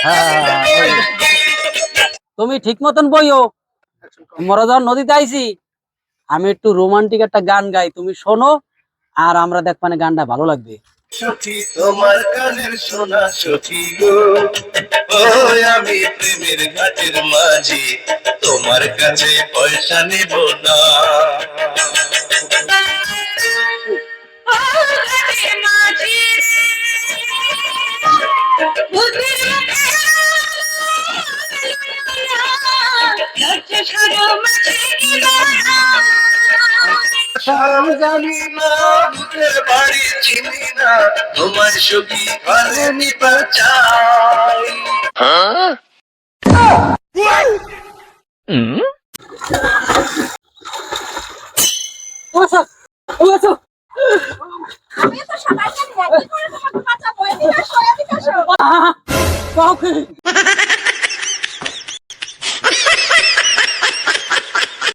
হ্যাঁ, তুমি ঠিক মতন বইও। আমরা যখন নদীতে আইছি, আমি একটু রোমান্টিক একটা গান গাই, তুমি শোনো, আর আমরা দেখবানে গানটা ভালো লাগবে। সখী তোমার কানের সোনা সখী গো, ও আমি প্রেমের ঘাটের মাঝি, তোমার কাছে পয়সা নেব না। জানি না বুকের বাড়ি চিনি না, তোমার সখী ঘরে নিতে চাই। ও আচ্ছা, ও আচ্ছা। আমি তো সবাই জানি না, কি করে তোমাকে বাঁচাবো? এদিকে আসো, এদিকে আসো। কাউকে